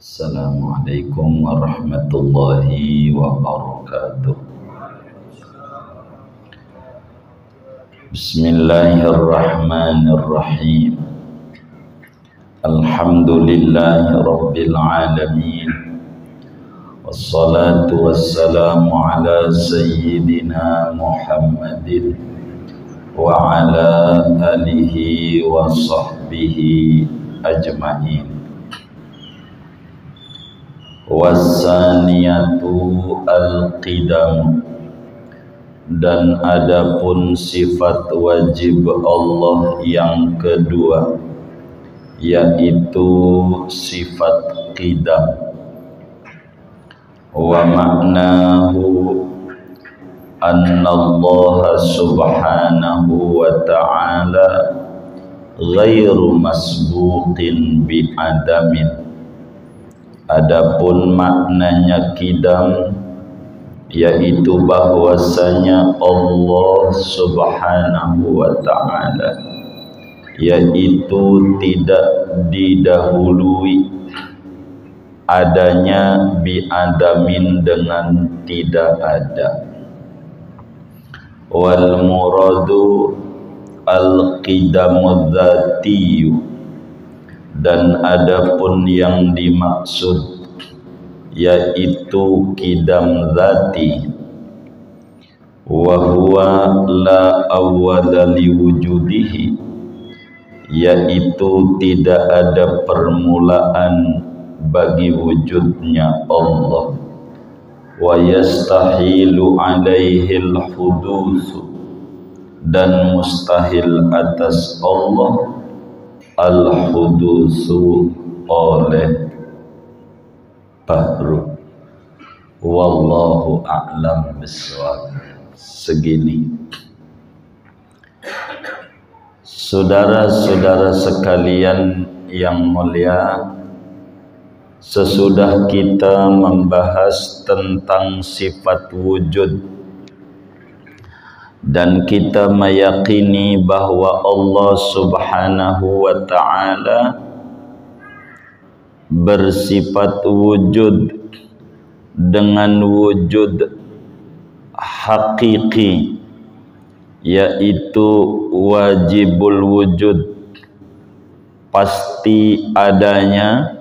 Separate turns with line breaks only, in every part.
Assalamualaikum warahmatullahi wabarakatuh. Bismillahirrahmanirrahim. Alhamdulillahi rabbil alamin. Wassalatu wassalamu ala sayyidina Muhammadin wa ala alihi wa sahbihi ajma'in. Wasaniyatu al-qidam, dan adapun sifat wajib Allah yang kedua, yaitu sifat qidam. Wa ma'nahu anna Allah subhanahu wa ta'ala ghairu masbuqin bi adamin. Adapun maknanya qidam, yaitu bahwasanya Allah subhanahu wa ta'ala yaitu tidak didahului adanya bi'adamin dengan tidak ada. Wal muradu al-qidamu dzatiyu, dan adapun yang dimaksud yaitu qidam dzati. Wa huwa la awwala li wujudihi, yaitu tidak ada permulaan bagi wujudnya Allah. Wa yastahilu alaihi al-hudus, dan mustahil atas Allah al-hudusu oleh baru. Wallahu a'lam bishawab. Segini, saudara-saudara sekalian yang mulia, sesudah kita membahas tentang sifat wujud dan kita meyakini bahwa Allah subhanahu wa ta'ala bersifat wujud dengan wujud hakiki, yaitu wajibul wujud, pasti adanya.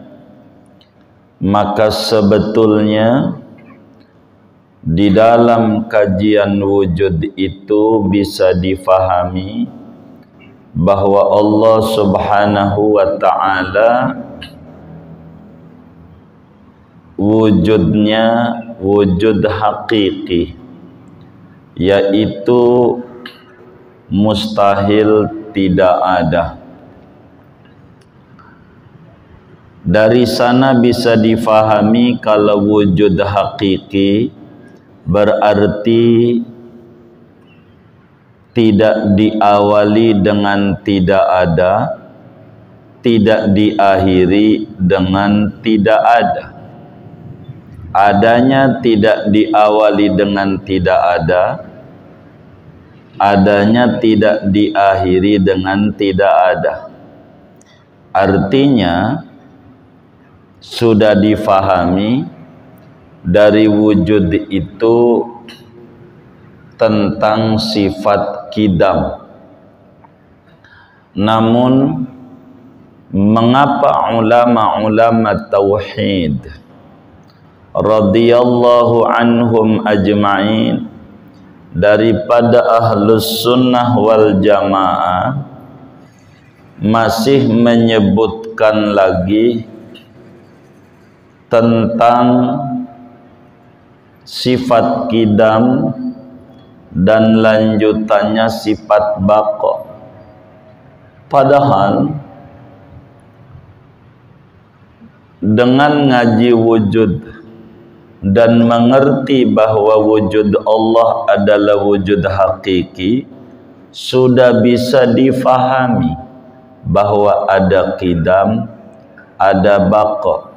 Maka sebetulnya di dalam kajian wujud itu bisa difahami bahwa Allah subhanahu wa ta'ala wujudnya wujud hakiki, yaitu mustahil tidak ada. Dari sana bisa difahami kalau wujud hakiki berarti tidak diawali dengan tidak ada, tidak diakhiri dengan tidak ada. Adanya tidak diawali dengan tidak ada, adanya tidak diakhiri dengan tidak ada. Artinya sudah difahami dari wujud itu tentang sifat qidam. Namun mengapa ulama-ulama tauhid radhiyallahu anhum ajma'in daripada ahlus sunnah wal jamaah masih menyebutkan lagi tentang sifat qidam dan lanjutannya sifat baqa? Padahal dengan ngaji wujud dan mengerti bahwa wujud Allah adalah wujud hakiki, sudah bisa difahami bahwa ada qidam, ada baqa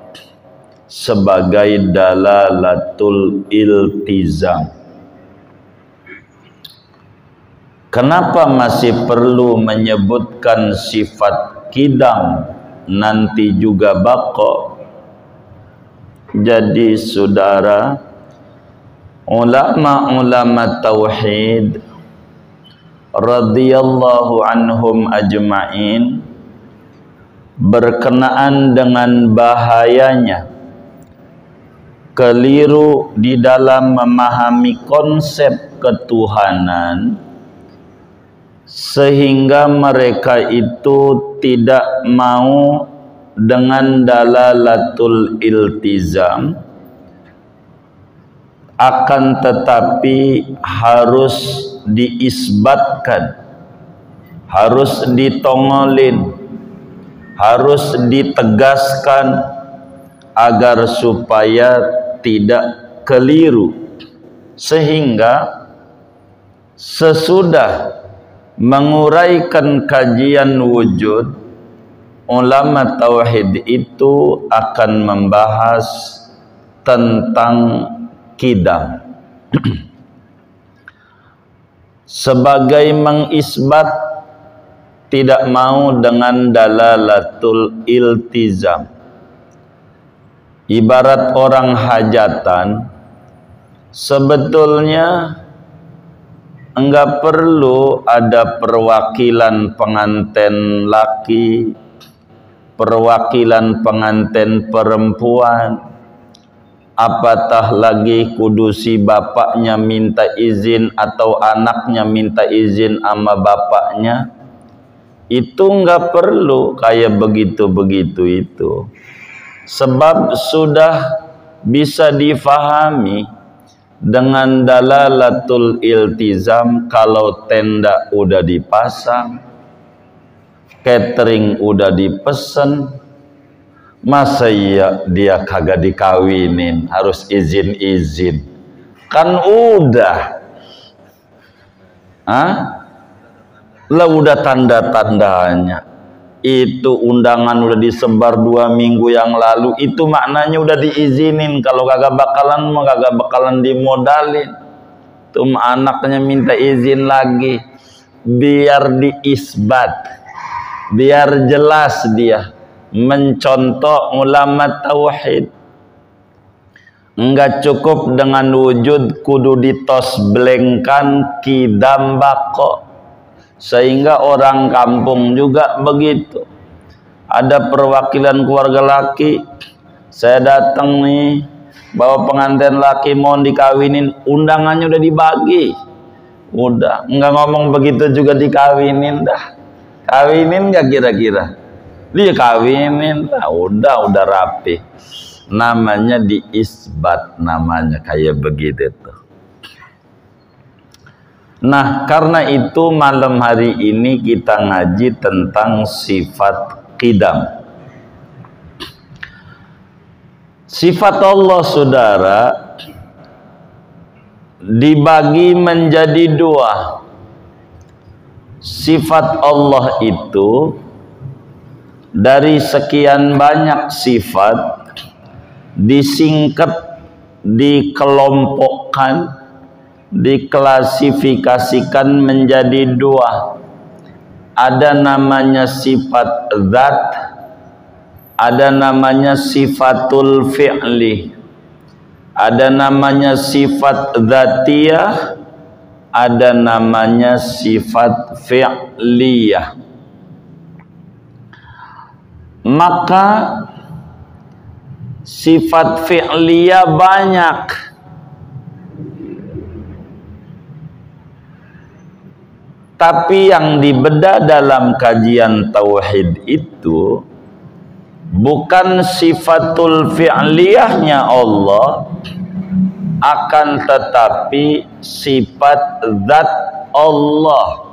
sebagai dalalatul iltizam. Kenapa masih perlu menyebutkan sifat qidam nanti juga baqa? Jadi saudara, ulama-ulama tauhid radhiyallahu anhum ajma'in berkenaan dengan bahayanya keliru di dalam memahami konsep ketuhanan, sehingga mereka itu tidak mau dengan dalalatul iltizam, akan tetapi harus diisbatkan, harus ditongolin, harus ditegaskan agar supaya tidak keliru. Sehingga sesudah menguraikan kajian wujud, ulama tauhid itu akan membahas tentang qidam sebagai mengisbat, tidak mau dengan dalalatul iltizam. Ibarat orang hajatan, sebetulnya enggak perlu ada perwakilan pengantin laki, perwakilan pengantin perempuan, apatah lagi kudu si bapaknya minta izin atau anaknya minta izin sama bapaknya. Itu enggak perlu kayak begitu-begitu itu. Sebab sudah bisa difahami dengan dalalatul iltizam. Kalau tenda udah dipasang, catering udah dipesen, masa iya dia kagak dikawinin harus izin-izin? Kan udah, lah udah tanda-tandanya. Itu undangan udah disebar 2 minggu yang lalu, itu maknanya udah diizinin. Kalau kagak bakalan mah kagak bakalan dimodalin. Tuh anaknya minta izin lagi biar diisbat, biar jelas dia mencontoh ulama tauhid. Enggak cukup dengan wujud, kudu ditosblengkan qidam bako. Sehingga orang kampung juga begitu. Ada perwakilan keluarga laki, saya datang nih bawa pengantin laki mau dikawinin, undangannya udah dibagi, udah nggak ngomong begitu juga dikawinin dah. Kawinin nggak kira-kira? Dia kawinin lah, udah rapi. Namanya diisbat, namanya kayak begitu tuh. Nah, karena itu malam hari ini kita ngaji tentang sifat qidam. Sifat Allah, saudara, dibagi menjadi 2. Sifat Allah itu dari sekian banyak sifat disingkat, dikelompokkan, diklasifikasikan menjadi 2. Ada namanya sifat zat, ada namanya sifatul fi'li, ada namanya sifat zatiyah, ada namanya sifat fi'liyah. Maka sifat fi'liyah banyak. Tapi yang dibedah dalam kajian tauhid itu bukan sifatul fi'liyahnya Allah, akan tetapi sifat zat Allah.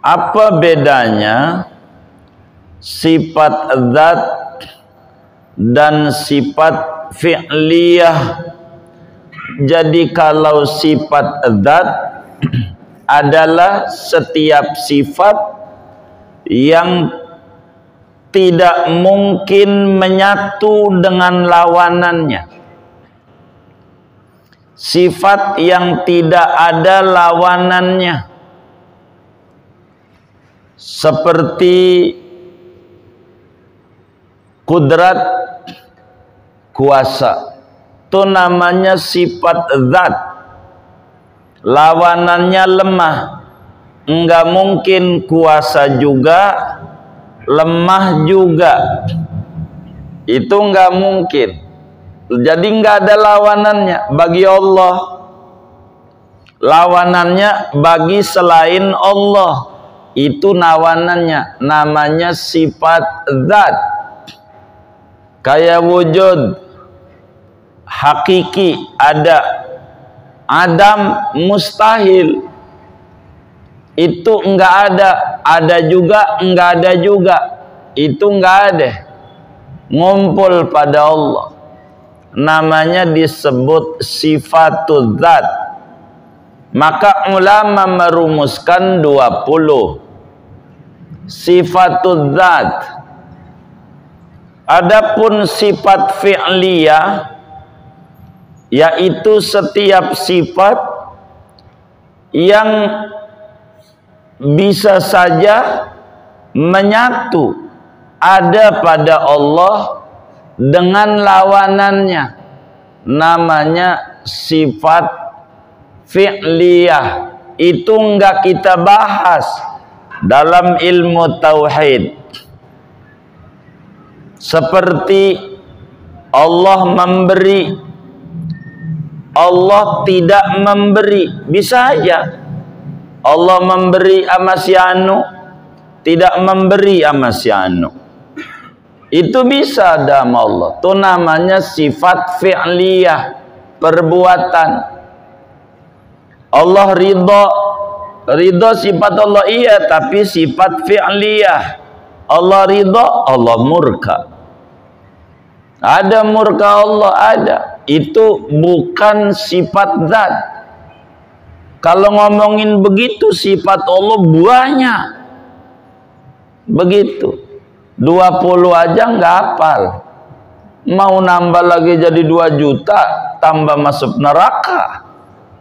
Apa bedanya sifat zat dan sifat fi'liyah? Jadi kalau sifat zat adalah setiap sifat yang tidak mungkin menyatu dengan lawanannya. Sifat yang tidak ada lawanannya. Seperti kudrat, kuasa. Itu namanya sifat zat. Lawanannya lemah. Enggak mungkin kuasa juga, lemah juga. Itu enggak mungkin. Jadi enggak ada lawanannya bagi Allah. Lawanannya bagi selain Allah. Itu lawanannya. Namanya sifat zat. Kayak wujud hakiki ada, adam mustahil. Itu enggak ada juga, enggak ada juga. Itu enggak ada. Ngumpul pada Allah. Namanya disebut sifatul zat. Maka ulama merumuskan 20 sifatul zat. Adapun sifat fi'liyah, yaitu setiap sifat yang bisa saja menyatu ada pada Allah dengan lawanannya, namanya sifat fi'liyah. Itu enggak kita bahas dalam ilmu tauhid. Seperti Allah memberi, Allah tidak memberi, bisa aja Allah memberi sama si anu, tidak memberi sama si anu. Itu bisa ada sama Allah. Itu namanya sifat fi'liyah, perbuatan. Allah ridha, ridha sifat Allah iya, tapi sifat fi'liyah. Allah ridha, Allah murka. Ada murka Allah, ada. Itu bukan sifat zat. Kalau ngomongin begitu sifat Allah banyak. Begitu. 20 aja nggak hafal. Mau nambah lagi jadi 2 juta, tambah masuk neraka.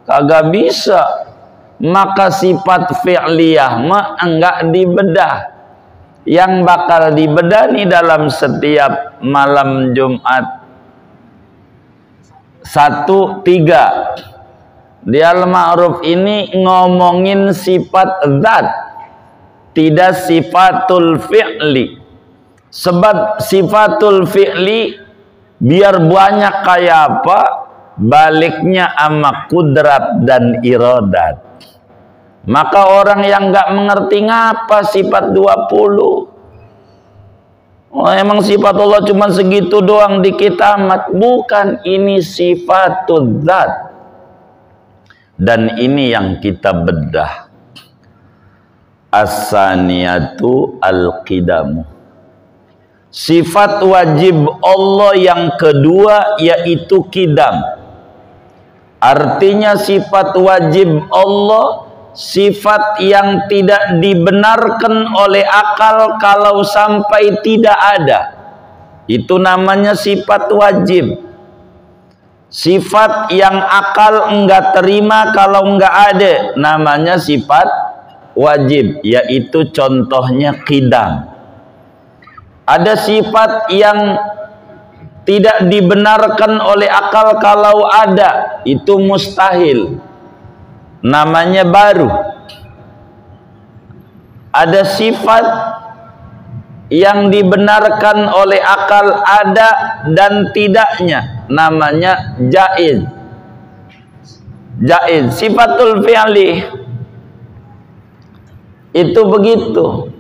Kagak bisa. Maka sifat fi'liyah mah enggak dibedah. Yang bakal dibedah nih dalam setiap malam Jumat 1-3 di Al-Ma'ruf ini ngomongin sifat zat, tidak sifatul fi'li. Sebab sifatul fi'li biar banyak kayak apa, baliknya ama kudrat dan iradat. Maka orang yang nggak mengerti ngapa sifat 20. Oh, emang sifat Allah cuma segitu doang dikit amat. Bukan, ini sifatul zat. Dan ini yang kita bedah. As-saniyatu al-qidamu. Sifat wajib Allah yang kedua yaitu qidam. Artinya sifat wajib Allah, sifat yang tidak dibenarkan oleh akal kalau sampai tidak ada. Itu namanya sifat wajib. Sifat yang akal enggak terima kalau enggak ada, namanya sifat wajib, yaitu contohnya qidam. Ada sifat yang tidak dibenarkan oleh akal kalau ada, itu mustahil, namanya baru. Ada sifat yang dibenarkan oleh akal ada dan tidaknya, namanya jaiz. Jaiz, sifatul fi'li itu begitu.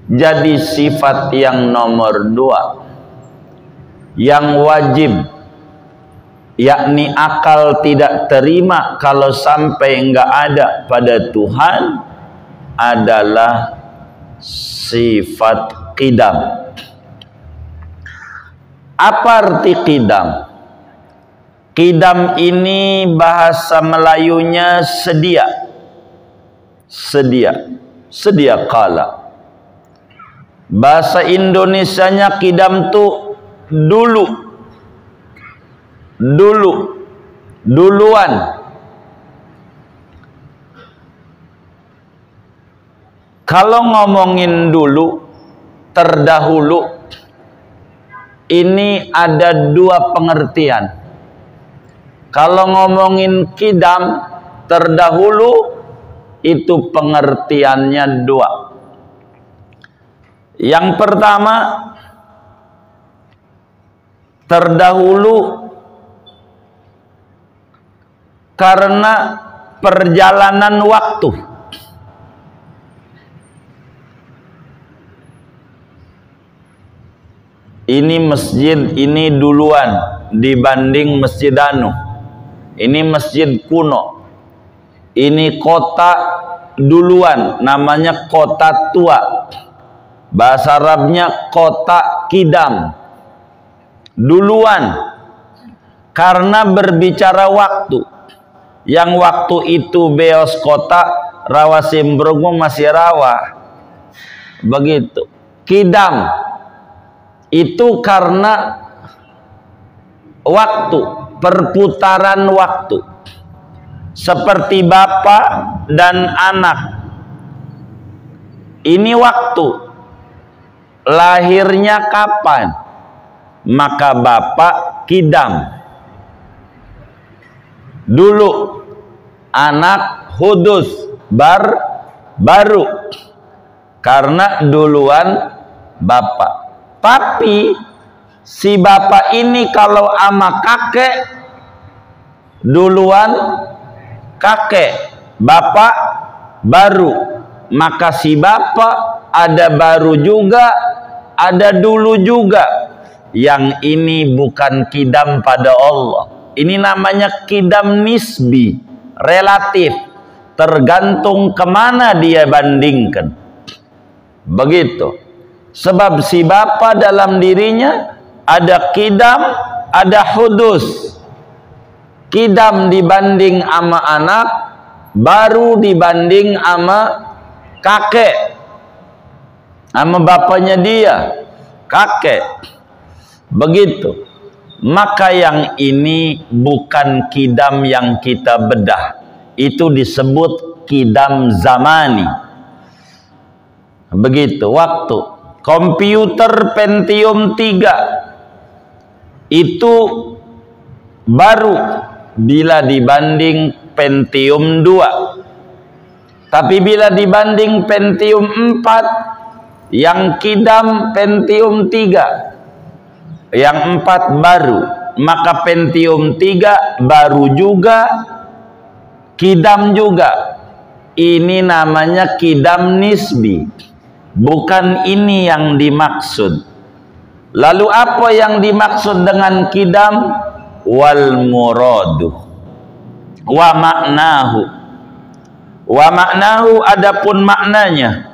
Jadi sifat yang nomor 2 yang wajib, yakni akal tidak terima kalau sampai enggak ada pada Tuhan, adalah sifat qidam. Apa arti qidam? Qidam ini bahasa Melayunya sedia. Sedia kala. Bahasa Indonesianya qidam tuh duluan. Kalau ngomongin dulu, terdahulu, ini ada dua pengertian. Kalau ngomongin kidam terdahulu, itu pengertiannya dua. Yang pertama, terdahulu karena perjalanan waktu. Ini masjid ini duluan dibanding Masjid Anu. Ini masjid kuno. Ini kota duluan, namanya kota tua. Bahasa Arabnya kota kidam. Duluan. Karena berbicara waktu. Yang waktu itu beos kota, rawa Simbrungu masih rawa. Begitu. Kidam. Itu karena waktu, perputaran waktu. Seperti bapak dan anak. Ini waktu. Lahirnya kapan? Maka bapak kidam. Dulu anak hudus baru karena duluan bapak. Tapi si bapak ini kalau ama kakek duluan kakek, bapak baru, maka si bapak ada baru juga, ada dulu juga. Yang ini bukan kidam pada Allah. Ini namanya kidam nisbi, relatif, tergantung kemana dia bandingkan. Begitu. Sebab si bapak dalam dirinya ada kidam, ada hudus. Kidam dibanding ama anak, baru dibanding ama kakek, ama bapaknya dia, kakek. Begitu. Maka yang ini bukan kidam yang kita bedah. Itu disebut kidam zamani. Begitu waktu. Komputer Pentium 3 itu baru bila dibanding Pentium 2. Tapi bila dibanding Pentium 4, yang kidam Pentium 3. Yang 4 baru, maka Pentium 3 baru juga, kidam juga. Ini namanya kidam nisbi. Bukan ini yang dimaksud. Lalu apa yang dimaksud dengan kidam? Wal muradu wa maknahu. Wa maknahu adapun maknanya.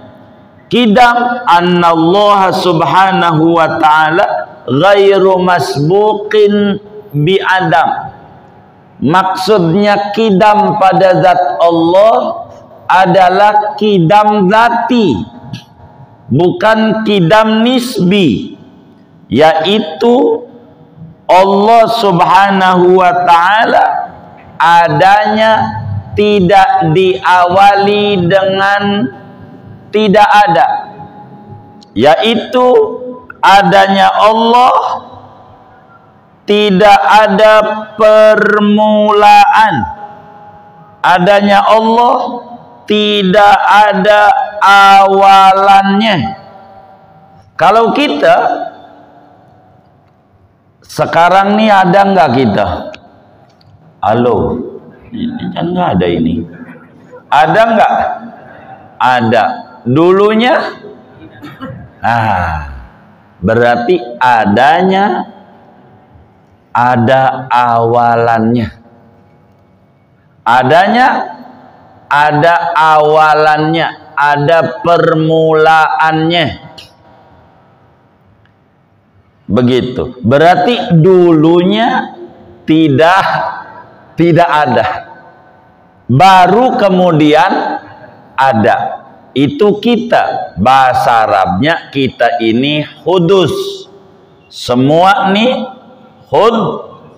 Kidam annallaha subhanahu wa ta'ala ghairu masbuqin bi adam. Maksudnya kidam pada zat Allah adalah kidam zati, bukan kidam nisbi, yaitu Allah subhanahu wa ta'ala adanya tidak diawali dengan tidak ada, yaitu adanya Allah tidak ada permulaan. Adanya Allah tidak ada awalannya. Kalau kita sekarang nih ada nggak kita? Halo, ini kan nggak ada ini. Ada nggak? Ada. Dulunya, berarti adanya ada awalannya. Adanya ada awalannya, ada permulaannya. Begitu. Berarti dulunya tidak ada. Baru kemudian ada. Itu kita. Bahasa Arabnya kita ini hudus. Semua nih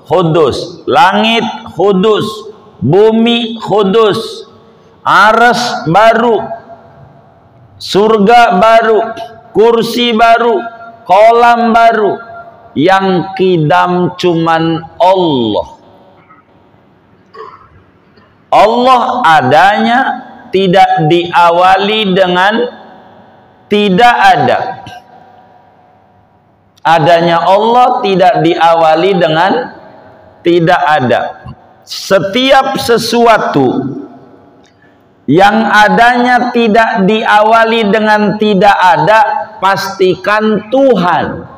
hudus. Langit hudus. Bumi hudus. Aras baru. Surga baru. Kursi baru. Kolam baru. yang kidam cuman Allah. Allah adanya tidak diawali dengan tidak ada. Adanya Allah tidak diawali dengan tidak ada. Setiap sesuatu yang adanya tidak diawali dengan tidak ada, pastikan Tuhan.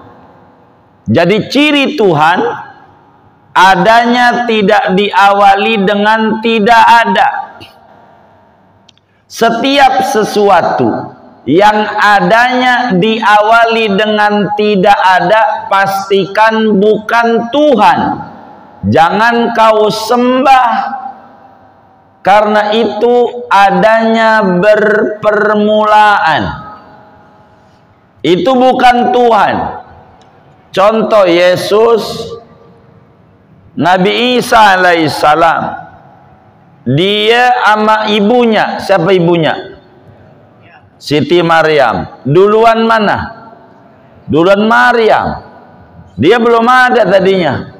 Jadi ciri Tuhan adanya tidak diawali dengan tidak ada. Setiap sesuatu yang adanya diawali dengan tidak ada, pastikan bukan Tuhan. Jangan kau sembah, karena itu adanya berpermulaan. Itu bukan Tuhan. Contoh Yesus, Nabi Isa alaihissalam, dia sama ibunya. Siapa ibunya? Siti Maryam. Duluan mana? Duluan Maryam. Dia belum ada tadinya.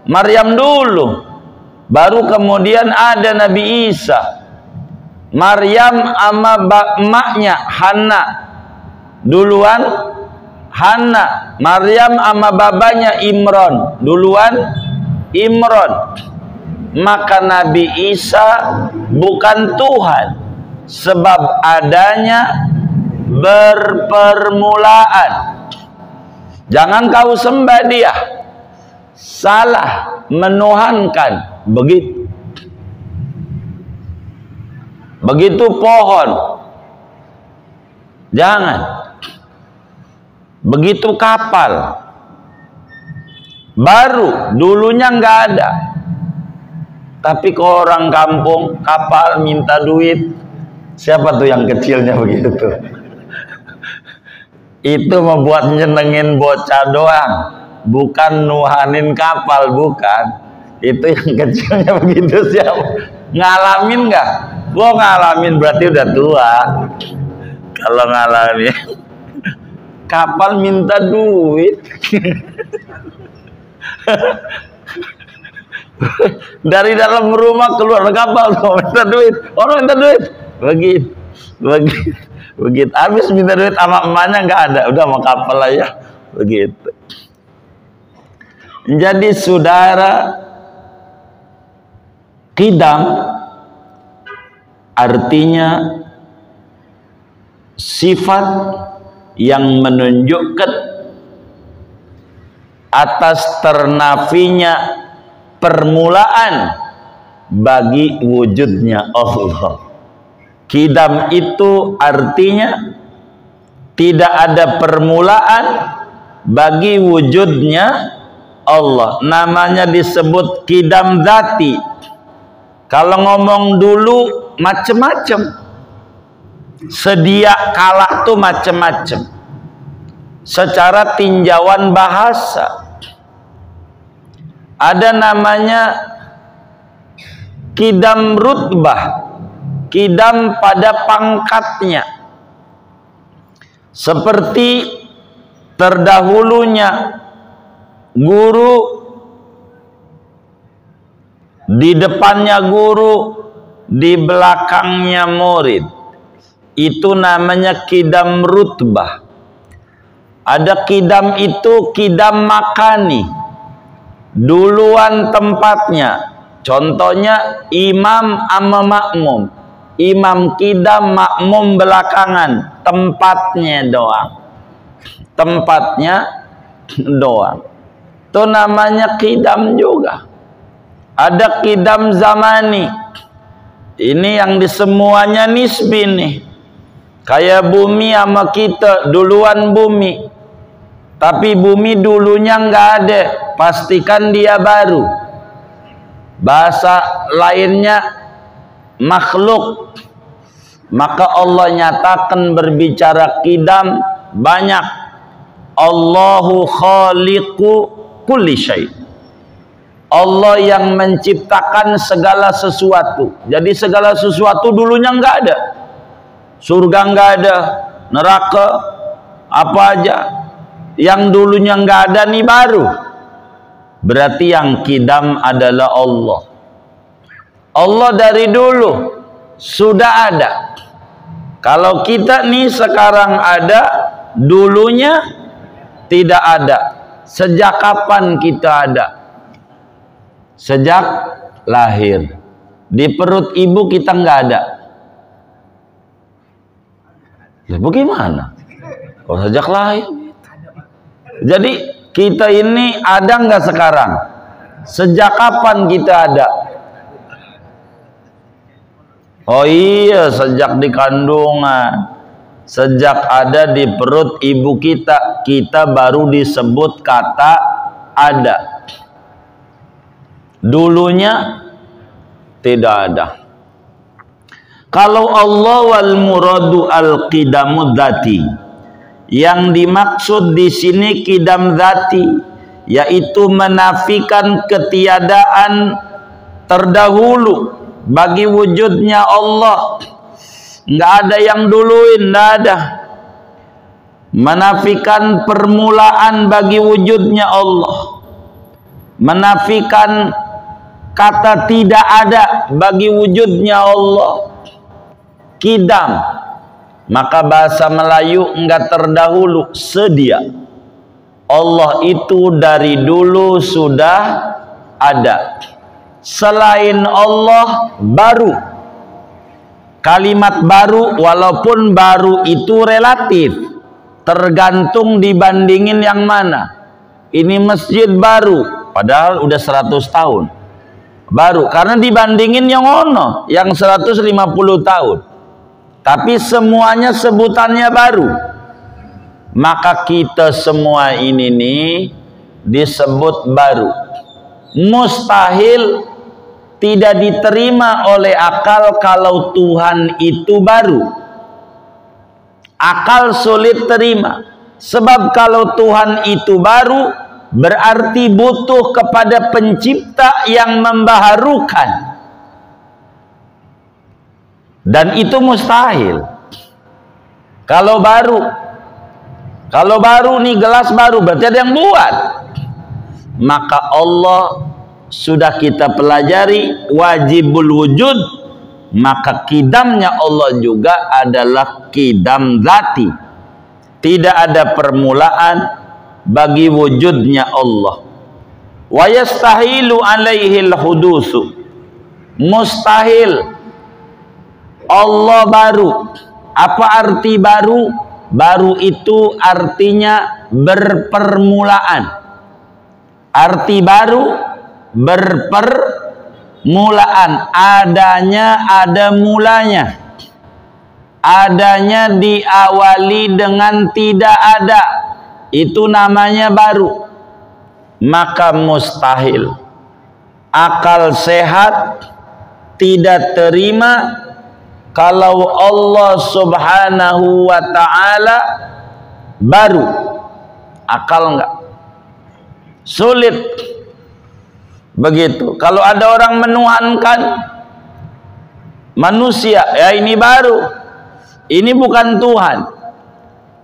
Maryam dulu. Baru kemudian ada Nabi Isa. Maryam sama emaknya Hana. Duluan Hana. Maryam sama babanya Imran. Duluan Imran. Maka Nabi Isa bukan Tuhan, sebab adanya berpermulaan. Jangan kau sembah dia. Salah, menuhankan. Begitu. Begitu pohon. Jangan. Begitu kapal. Baru, dulunya nggak ada. Tapi kalau orang kampung, kapal minta duit. Siapa tuh yang kecilnya begitu? Itu membuat nyenengin bocah doang, bukan nuhanin kapal, bukan. Itu yang kecilnya begitu. Siapa? Ngalamin nggak? Gua ngalamin, berarti udah tua. Kalau ngalamin kapal minta duit. Dari dalam rumah keluar kapal, minta duit. Orang minta duit. Begitu. Habis minta duit sama emaknya nggak ada, udah mau kapal aja. Begitu. Jadi saudara, qidam artinya sifat yang menunjukkan atas ternafinya permulaan bagi wujudnya Allah. Qidam itu artinya tidak ada permulaan bagi wujudnya Allah. Namanya disebut qidam dzati. Kalau ngomong dulu macam-macam. Sedia kala tuh macam-macam. Secara tinjauan bahasa. Ada namanya qidam rutbah, qidam pada pangkatnya, seperti terdahulunya guru, di depannya guru, di belakangnya murid. Itu namanya qidam rutbah. Ada qidam itu qidam makani, duluan tempatnya. Contohnya imam sama makmum. Imam qidam, makmum belakangan. Tempatnya doang. Tempatnya doang. Itu namanya qidam juga. Ada qidam zamani. Ini yang di semuanya nisbi nih. Kayak bumi sama kita, duluan bumi. Tapi bumi dulunya nggak ada, pastikan dia baru. Bahasa lainnya makhluk. Maka Allah nyatakan berbicara qidam banyak. Allahu khaliqu kulli syai'. Allah yang menciptakan segala sesuatu. Jadi segala sesuatu dulunya nggak ada. Surga nggak ada, neraka apa aja. Yang dulunya nggak ada nih baru. Berarti yang kidam adalah Allah. Allah dari dulu sudah ada. Kalau kita nih sekarang ada, dulunya tidak ada. Sejak kapan kita ada? Sejak lahir. Di perut ibu kita nggak ada. Ya bagaimana? Oh, sejak lahir. Jadi kita ini ada nggak sekarang? Sejak kapan kita ada? Oh iya, sejak di kandungan. Sejak ada di perut ibu kita, kita baru disebut kata ada. Dulunya tidak ada. Kalau Allah wal muradu al qidamu dzati, yang dimaksud di sini qidam dzati, yaitu menafikan ketiadaan terdahulu bagi wujudnya Allah. Nggak ada yang duluin, nggak ada. Menafikan permulaan bagi wujudnya Allah, menafikan kata tidak ada bagi wujudnya Allah. Kidam, maka bahasa Melayu enggak terdahulu, sedia. Allah itu dari dulu sudah ada. Selain Allah baru. Kalimat baru, walaupun baru itu relatif, tergantung dibandingin yang mana. Ini masjid baru, padahal udah 100 tahun baru, karena dibandingin yang ono yang 150 tahun. Tapi semuanya sebutannya baru. Maka kita semua ini nih disebut baru. Mustahil tidak diterima oleh akal kalau Tuhan itu baru. Akal sulit terima. Sebab kalau Tuhan itu baru, berarti butuh kepada pencipta yang membaharukan. Dan itu mustahil. Kalau baru nih gelas baru, berarti ada yang buat. Maka Allah sudah kita pelajari wajibul wujud, maka kidamnya Allah juga adalah kidam dzati. Tidak ada permulaan bagi wujudnya Allah. Wa yastahilu alaihil hudusu, mustahil Allah baru. Apa arti baru? Baru itu artinya berpermulaan. Arti baru berpermulaan, adanya ada mulanya. Adanya diawali dengan tidak ada. Itu namanya baru. Maka mustahil akal sehat tidak terima kalau Allah subhanahu wa ta'ala baru. Akal enggak, sulit begitu. Kalau ada orang menuhankan manusia, ya ini baru, ini bukan Tuhan.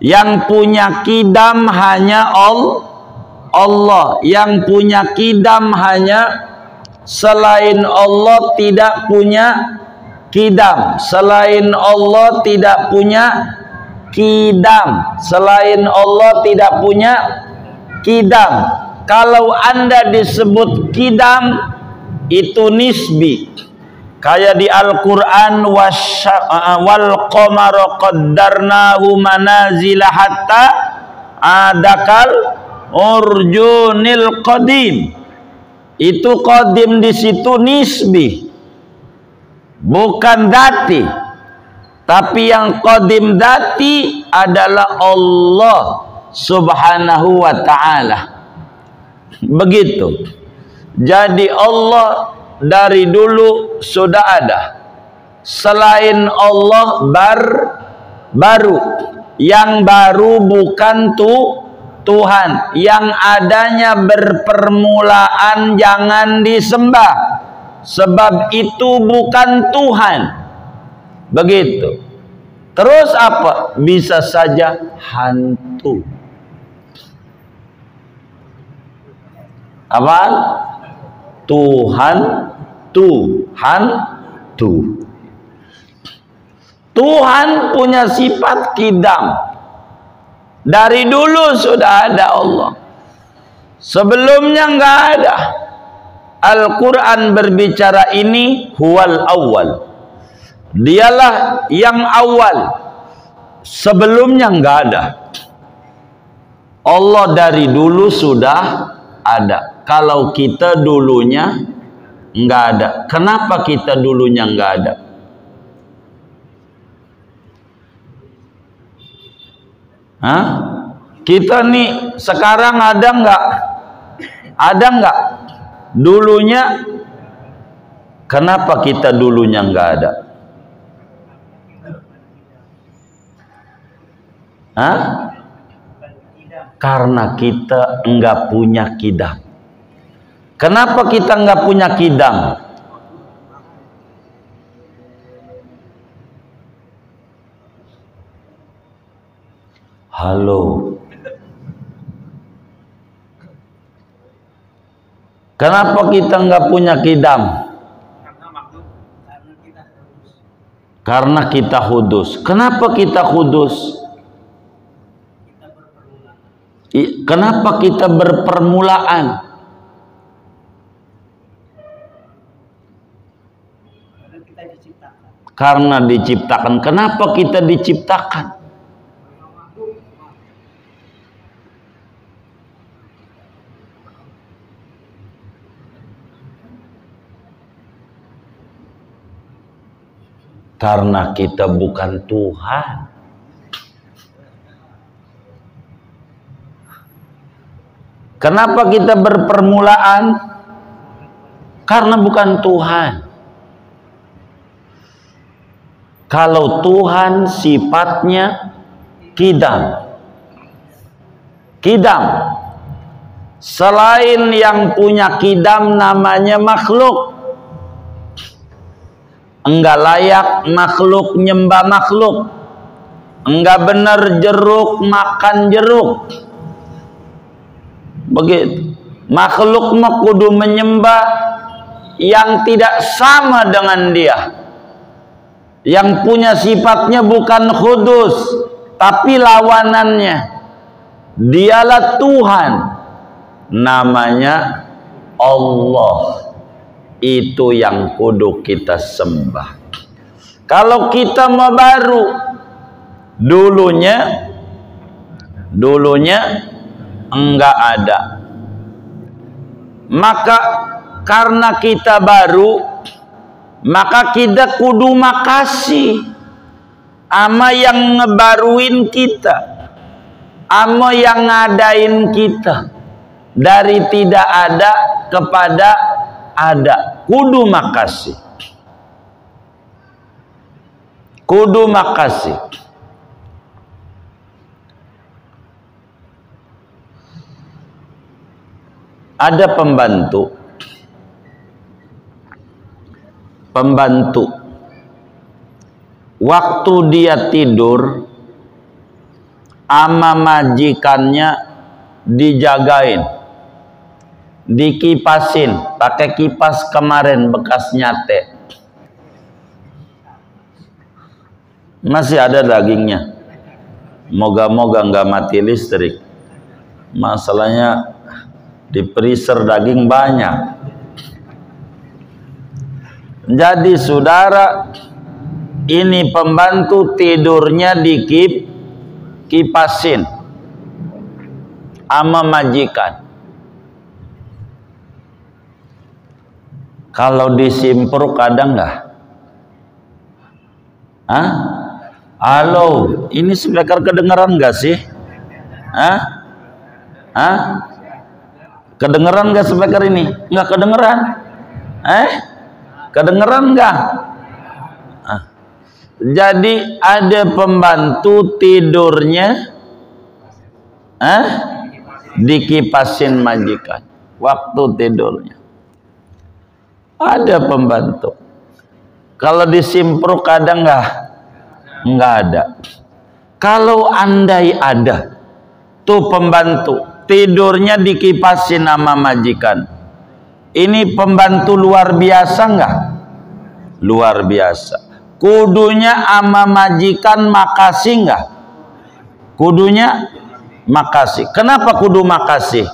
Yang punya kidam hanya Allah. Yang punya kidam hanya, selain Allah tidak punya kidam. Selain Allah tidak punya kidam. Selain Allah tidak punya kidam. Kalau Anda disebut kidam, itu nisbi. Kayak di Al-Quran, wal qamara qaddarnahu manazila hatta adakal urjunil qadim. Itu qadim di situ nisbi, bukan dzati. Tapi yang qadim dzati adalah Allah subhanahu wa ta'ala. Begitu. Jadi Allah dari dulu sudah ada. Selain Allah baru. Yang baru bukan Tuhan. Yang adanya berpermulaan jangan disembah. Sebab itu bukan Tuhan. Begitu. Terus apa? Bisa saja hantu. Apaan? Tuhan, Tuhan, Tuhan punya sifat kidam. Dari dulu sudah ada Allah. Sebelumnya nggak ada. Al-Quran berbicara ini huwal awal. Dialah yang awal. Sebelumnya nggak ada. Allah dari dulu sudah ada. Kalau kita dulunya nggak ada. Kenapa kita dulunya nggak ada? Hah? Kita nih sekarang ada nggak? Ada nggak? Dulunya, kenapa kita dulunya nggak ada? Hah? Karena kita nggak punya kidam. Kenapa kita nggak punya kidam? Halo. Kenapa kita nggak punya kidam? Karena kita hudus. Kenapa kita hudus? Kenapa kita berpermulaan? Karena diciptakan. Kenapa kita diciptakan? Karena kita bukan Tuhan. Kenapa kita berpermulaan? Karena bukan Tuhan. Kalau Tuhan sifatnya kidam. Kidam. Selain yang punya kidam namanya makhluk. Enggak layak makhluk nyembah makhluk. Enggak benar jeruk makan jeruk. Begitu. Makhluk mah kudu menyembah yang tidak sama dengan dia. Yang punya sifatnya bukan kudus, tapi lawanannya. Dialah Tuhan. Namanya Allah. Itu yang kudu kita sembah. Kalau kita mau baru, dulunya enggak ada. Maka karena kita baru, maka kita kudu makasih ama yang ngebaruin kita, ama yang ngadain kita dari tidak ada kepada ada. Kudu makasih. Kudu makasih. Ada pembantu. Waktu dia tidur, ama majikannya dijagain, dikipasin, pakai kipas kemarin bekas nyate. Masih ada dagingnya. Moga-moga nggak mati listrik. Masalahnya di freezer daging banyak. Jadi saudara, ini pembantu tidurnya kipasin ama majikan. Kalau disimpruk ada nggak? Hah? Halo, ini speaker kedengeran nggak sih? Hah? Hah? Kedengeran nggak speaker ini? Nggak kedengeran? Kedengeran nggak? Jadi ada pembantu tidurnya, dikipasin majikan waktu tidurnya. Ada pembantu. Kalau disimpruk ada nggak? Nggak ada. Kalau andai ada tuh pembantu tidurnya dikipasin sama majikan. Ini pembantu luar biasa enggak? Luar biasa. Kudunya ama majikan makasih enggak? Kudunya makasih. Kenapa kudu makasih?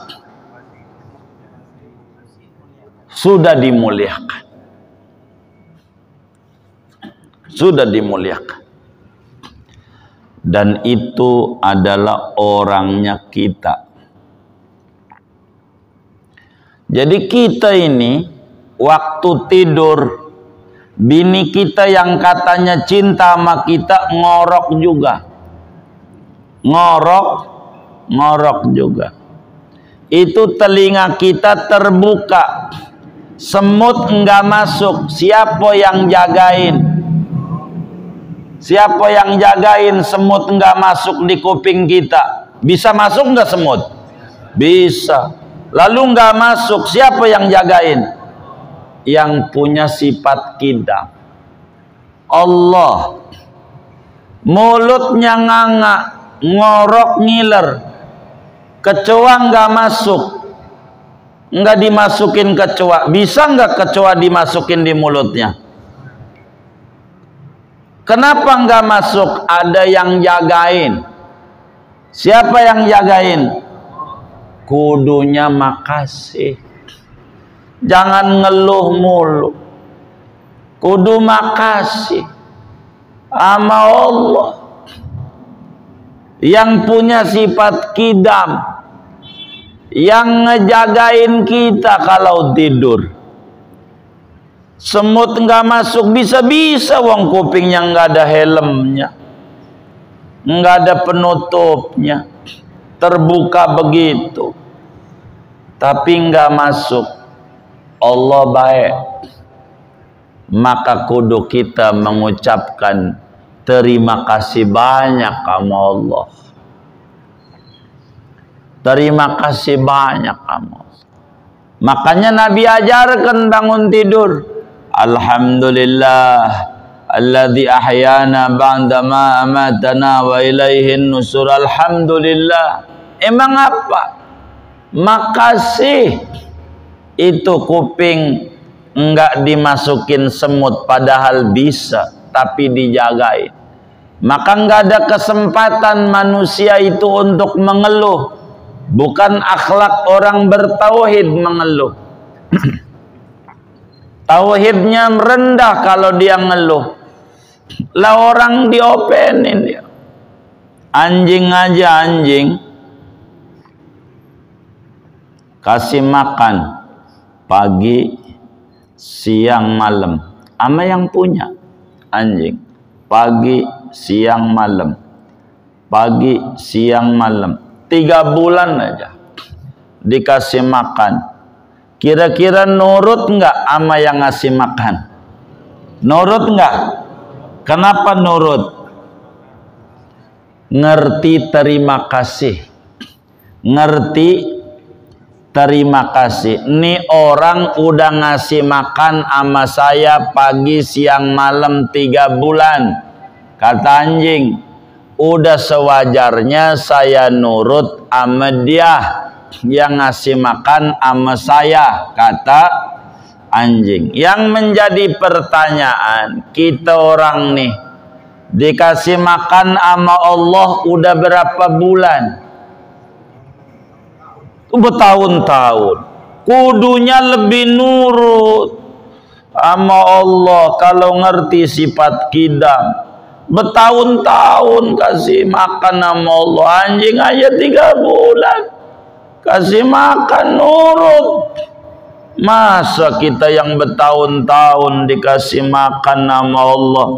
Sudah dimuliakan. Sudah dimuliakan. Dan itu adalah orangnya kita. Jadi kita ini waktu tidur, bini kita yang katanya cinta sama kita ngorok juga. Ngorok juga. Itu telinga kita terbuka. Semut enggak masuk. Siapa yang jagain? Siapa yang jagain semut enggak masuk di kuping kita? Bisa masuk enggak semut? Bisa. Lalu enggak masuk, siapa yang jagain? Yang punya sifat kidam. Allah. Mulutnya nganga, ngorok ngiler. Kecoa enggak masuk. Enggak dimasukin kecoa. Bisa enggak kecoa dimasukin di mulutnya? Kenapa enggak masuk? Ada yang jagain. Siapa yang jagain? Kudunya makasih. Jangan ngeluh mulu. Kudu makasih sama Allah yang punya sifat kidam, yang ngejagain kita kalau tidur. Semut nggak masuk, bisa-bisa wong kupingnya nggak ada helmnya, nggak ada penutupnya, terbuka begitu, tapi nggak masuk. Allah baik, maka kudu kita mengucapkan terima kasih banyak sama Allah. Terima kasih banyak sama Allah. Makanya Nabi ajarkan bangun tidur, alhamdulillah alladzi ahyana ba'dama amatana wa ilaihin nusur. Alhamdulillah. Emang apa? Makasih. Itu kuping enggak dimasukin semut padahal bisa, tapi dijagain. Maka enggak ada kesempatan manusia itu untuk mengeluh. Bukan akhlak orang bertauhid mengeluh. Tauhidnya rendah kalau dia ngeluh. Lah orang diopenin dia. Anjing aja anjing kasih makan pagi, siang, malam. Ama yang punya anjing. Pagi, siang, malam. Pagi, siang, malam. 3 bulan aja dikasih makan. Kira-kira nurut enggak ama yang ngasih makan? Nurut enggak? Kenapa nurut? Ngerti terima kasih. Ngerti terima kasih. Nih orang udah ngasih makan sama saya pagi, siang, malam 3 bulan. Kata anjing, udah sewajarnya saya nurut sama dia yang ngasih makan sama saya, kata anjing. Yang menjadi pertanyaan, kita orang nih dikasih makan sama Allah udah berapa bulan? Bertahun-tahun. Kudunya lebih nurut sama Allah kalau ngerti sifat kidam. Bertahun-tahun kasih makan sama Allah. Anjing aja 3 bulan kasih makan nurut. Masa kita yang bertahun-tahun dikasih makan sama Allah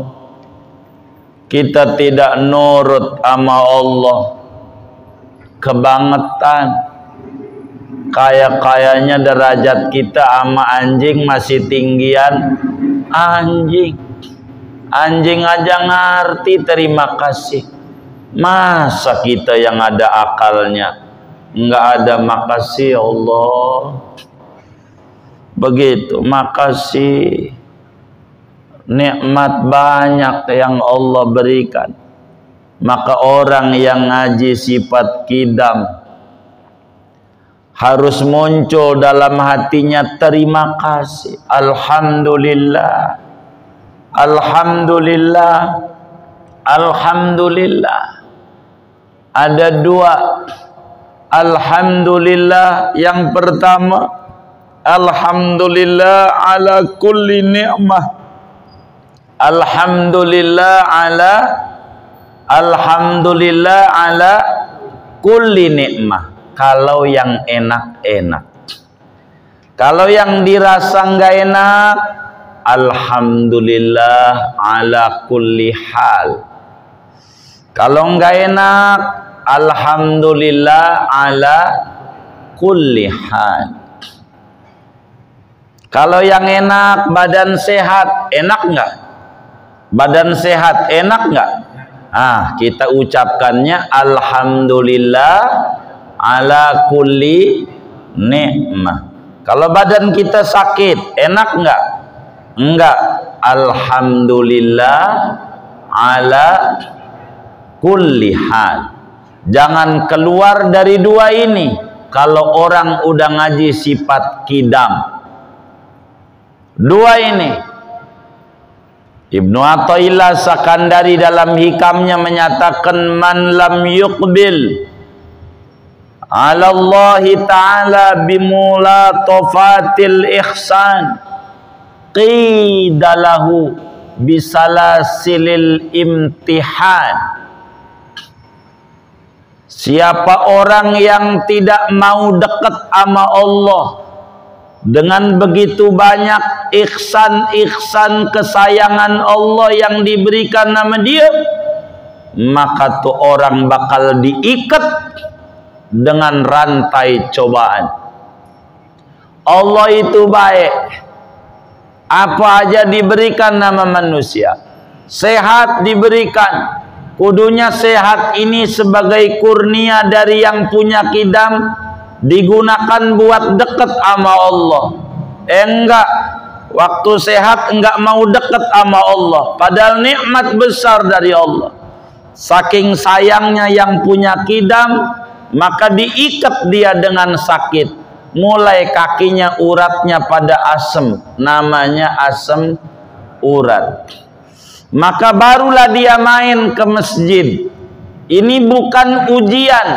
kita tidak nurut sama Allah? Kebangetan. Kayaknya derajat kita sama anjing masih tinggian anjing. Anjing aja ngerti terima kasih. Masa kita yang ada akalnya nggak ada makasih Allah? Begitu, makasih. Nikmat banyak yang Allah berikan. Maka orang yang ngaji sifat kidam, harus muncul dalam hatinya terima kasih. Alhamdulillah, alhamdulillah, alhamdulillah. Ada dua alhamdulillah. Yang pertama, alhamdulillah ala kulli ni'mah. Alhamdulillah ala kulli ni'mah. Kalau yang enak-enak. Kalau yang dirasa enggak enak, alhamdulillah ala kulli hal. Kalau enggak enak, alhamdulillah ala kulli hal. Kalau yang enak, badan sehat, enak enggak? Badan sehat, enak enggak? Kita ucapkannya alhamdulillah ala kulli ni'mah. Kalau badan kita sakit, enak enggak? Enggak. Alhamdulillah ala kulli hal. Jangan keluar dari dua ini. Kalau orang udah ngaji sifat kidam, dua ini. Ibnu Athaillah Sakandari dalam hikamnya menyatakan, man lam yuqbil ala Allah ta'ala bimulatafatil ihsan qidalahu bisalasilil imtihan. Siapa orang yang tidak mau dekat sama Allah dengan begitu banyak ihsan-ihsan kesayangan Allah yang diberikan nama dia, maka tuh orang bakal diikat dengan rantai cobaan. Allah itu baik. Apa aja diberikan nama manusia. Sehat diberikan. Kudunya sehat ini sebagai kurnia dari yang punya kidam, digunakan buat dekat sama Allah. Enggak, waktu sehat enggak mau dekat sama Allah, padahal nikmat besar dari Allah. Saking sayangnya yang punya kidam, maka diikat dia dengan sakit. Mulai kakinya uratnya pada asem, namanya asem urat. Maka barulah dia main ke masjid. Ini bukan ujian,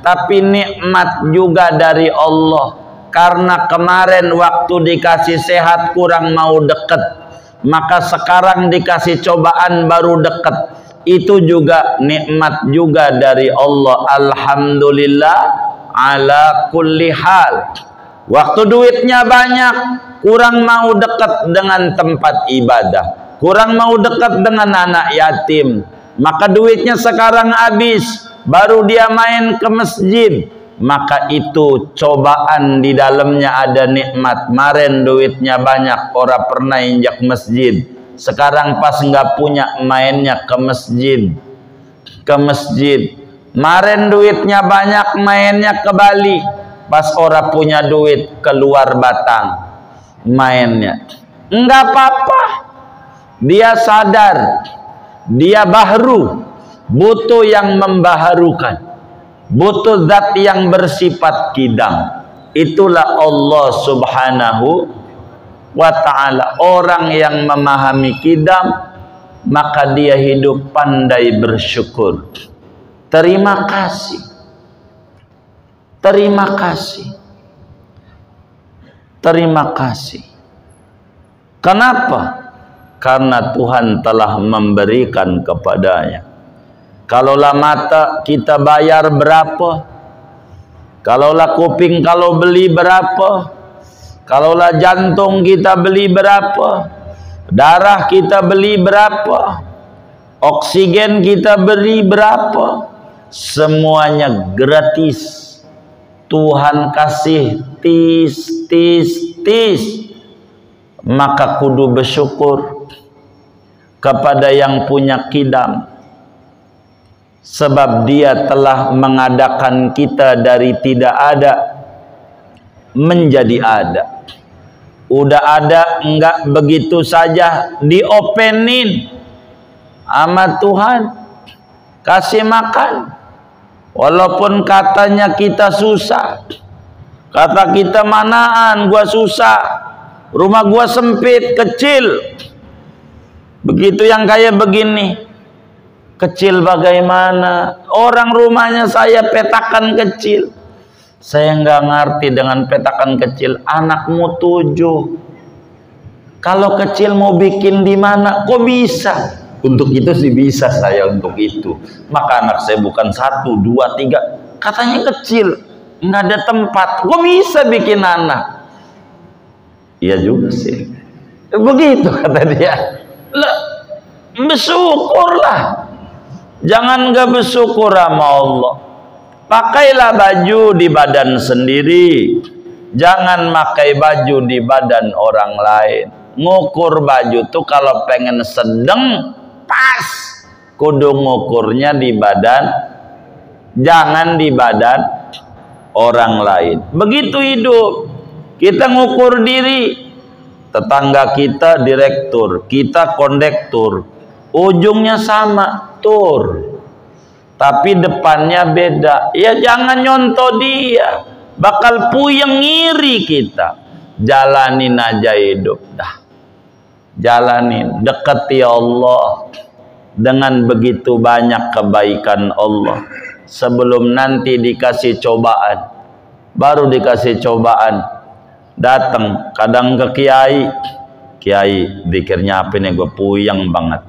tapi nikmat juga dari Allah. Karena kemarin waktu dikasih sehat kurang mau deket, maka sekarang dikasih cobaan baru deket. Itu juga nikmat juga dari Allah. Alhamdulillah ala kulli hal. Waktu duitnya banyak, kurang mau deket dengan tempat ibadah, kurang mau dekat dengan anak yatim, maka duitnya sekarang habis, baru dia main ke masjid, maka itu cobaan di dalamnya ada nikmat. Kemarin duitnya banyak, orang pernah injak masjid, sekarang pas nggak punya mainnya ke masjid. Kemarin duitnya banyak, mainnya ke Bali, pas orang punya duit keluar Batang mainnya. Enggak apa-apa. Dia sadar, dia bahru, butuh yang membaharukan, butuh zat yang bersifat kidam. Itulah Allah subhanahu wa ta'ala. Orang yang memahami kidam, maka dia hidup pandai bersyukur. Terima kasih. Terima kasih. Terima kasih. Kenapa? Karena Tuhan telah memberikan kepadanya. Kalaulah mata kita bayar berapa? Kalaulah kuping kalau beli berapa? Kalaulah jantung kita beli berapa? Darah kita beli berapa? Oksigen kita beli berapa? Semuanya gratis. Tuhan kasih tis. Maka kudu bersyukur kepada yang punya kidam, sebab dia telah mengadakan kita dari tidak ada menjadi ada. Udah ada, enggak begitu saja diopenin sama Tuhan, kasih makan. Walaupun katanya kita susah, Kata kita, manaan, gua susah, rumah gua sempit, kecil. Begitu yang kayak begini, kecil bagaimana? Orang rumahnya saya petakan kecil. Saya nggak ngerti dengan petakan kecil. Anakmu 7. Kalau kecil mau bikin di mana? Kok bisa? Untuk itu sih bisa saya untuk itu. Maka anak saya bukan 1, 2, 3. Katanya kecil, nggak ada tempat. Kok bisa bikin anak? Iya juga sih. Begitu kata dia. Lah, bersyukurlah. Jangan nggak bersyukur sama Allah. Pakailah baju di badan sendiri. Jangan pakai baju di badan orang lain. Ngukur baju tuh kalau pengen sedang pas, kudu ngukurnya di badan, jangan di badan orang lain. Begitu hidup, kita ngukur diri. Tetangga kita direktur, kita kondektur, ujungnya sama, tur, tapi depannya beda. Ya jangan nyontoh dia, bakal puyeng, ngiri kita. Jalanin aja hidup dah. Jalanin, dekati Allah. Dengan begitu banyak kebaikan Allah, sebelum nanti dikasih cobaan. Baru dikasih cobaan, datang kadang ke kiai, kiai zikirnya apa nih, gue puyeng banget.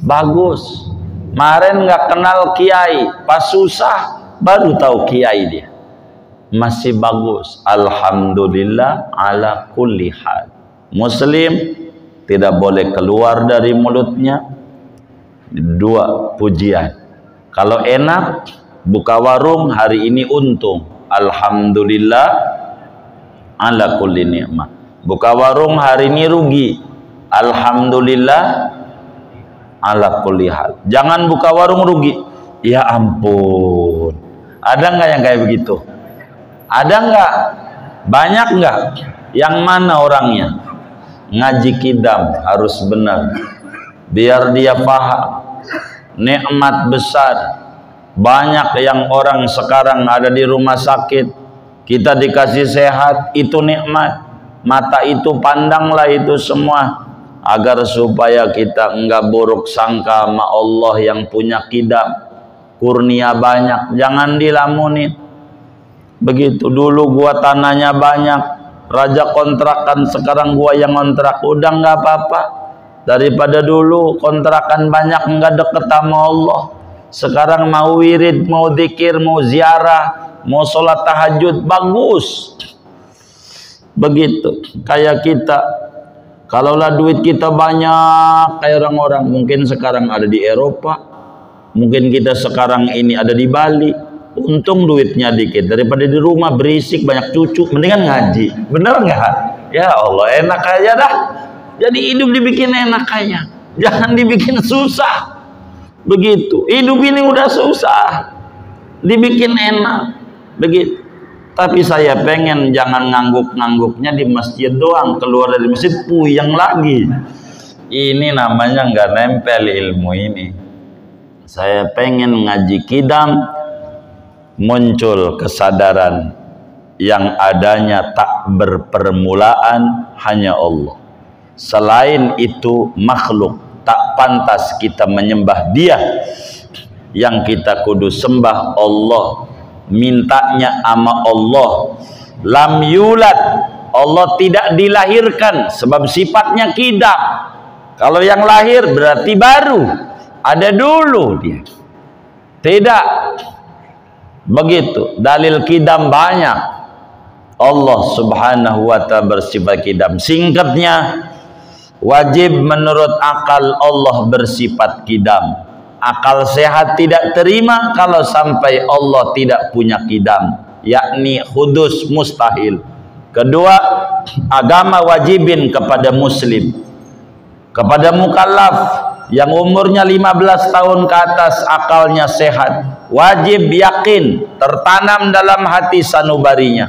Bagus, kemarin nggak kenal kiai, pas susah baru tahu kiai dia. Masih bagus, alhamdulillah ala kulli hal. Muslim tidak boleh keluar dari mulutnya 2 pujian. Kalau enak, buka warung hari ini untung, alhamdulillah ala kulli nikmah. Buka warung hari ini rugi, alhamdulillah ala kulli hal. Jangan buka warung rugi, ya ampun. Ada nggak yang kayak begitu? Ada nggak? Banyak nggak? Yang mana orangnya? Ngaji kidam harus benar, biar dia paham nikmat besar. Banyak yang orang sekarang ada di rumah sakit, kita dikasih sehat, itu nikmat. Mata itu pandanglah itu semua, agar supaya kita enggak buruk sangka sama Allah yang punya kidam, kurnia banyak. Jangan dilamunin. Begitu dulu gua tanahnya banyak, raja kontrakan, sekarang gua yang kontrak. Udah nggak apa-apa, daripada dulu kontrakan banyak nggak deket sama Allah. Sekarang mau wirid, mau zikir, mau ziarah, mau sholat tahajud, bagus. Begitu kayak kita, kalaulah duit kita banyak kayak orang-orang, mungkin sekarang ada di Eropa, mungkin kita sekarang ini ada di Bali. Untung duitnya dikit, daripada di rumah berisik banyak cucu, mendingan ngaji. Bener nggak? Ya Allah, enak aja dah. Jadi hidup dibikin enak aja, jangan dibikin susah. Begitu, hidup ini udah susah, dibikin enak. Begitu. Tapi saya pengen jangan ngangguk-ngangguknya di masjid doang, keluar dari masjid puyeng lagi. Ini namanya nggak nempel ilmu ini. Saya pengen ngaji kidam, muncul kesadaran yang adanya tak berpermulaan hanya Allah. Selain itu makhluk tak pantas kita menyembah dia. Yang kita kudu sembah Allah, mintanya ama Allah. Lam yulad, Allah tidak dilahirkan, sebab sifatnya kidam. Kalau yang lahir berarti baru, ada dulu dia. Tidak begitu, dalil kidam banyak. Allah subhanahu wa ta'ala bersifat kidam. Singkatnya, wajib menurut akal Allah bersifat kidam. Akal sehat tidak terima kalau sampai Allah tidak punya kidam, yakni hudus, mustahil. Kedua, agama wajibin kepada muslim, kepada mukallaf yang umurnya 15 tahun ke atas, akalnya sehat, wajib yakin, tertanam dalam hati sanubarinya,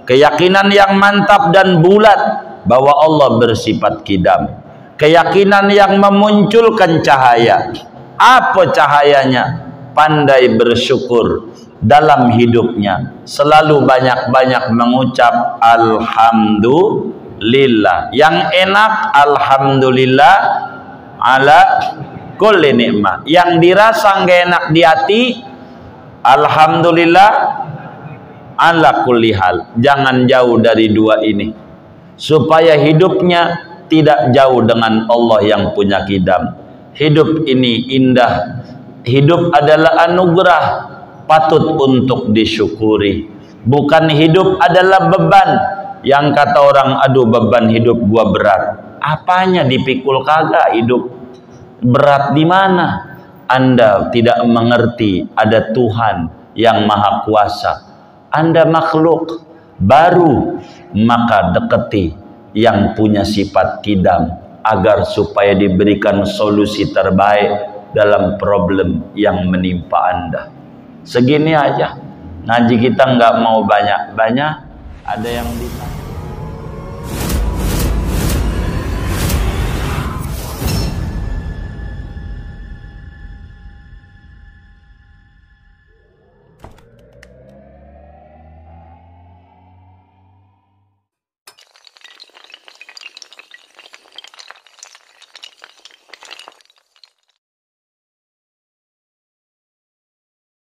keyakinan yang mantap dan bulat bahwa Allah bersifat kidam, keyakinan yang memunculkan cahaya. Apa cahayanya? Pandai bersyukur, dalam hidupnya selalu banyak-banyak mengucap alhamdulillah. Yang enak alhamdulillah ala kulli nikmah. Yang dirasa nggak enak di hati alhamdulillah ala kulli hal. Jangan jauh dari dua ini supaya hidupnya tidak jauh dengan Allah yang punya kidam. Hidup ini indah. Hidup adalah anugerah, patut untuk disyukuri. Bukan hidup adalah beban. Yang kata orang, aduh beban hidup gua berat. Apanya dipikul kagak hidup? Berat di mana? Anda tidak mengerti ada Tuhan yang maha kuasa. Anda makhluk baru, maka deketi yang punya sifat kidam agar supaya diberikan solusi terbaik dalam problem yang menimpa Anda. Segini aja. Ngaji kita nggak mau banyak-banyak. Ada yang ditanya.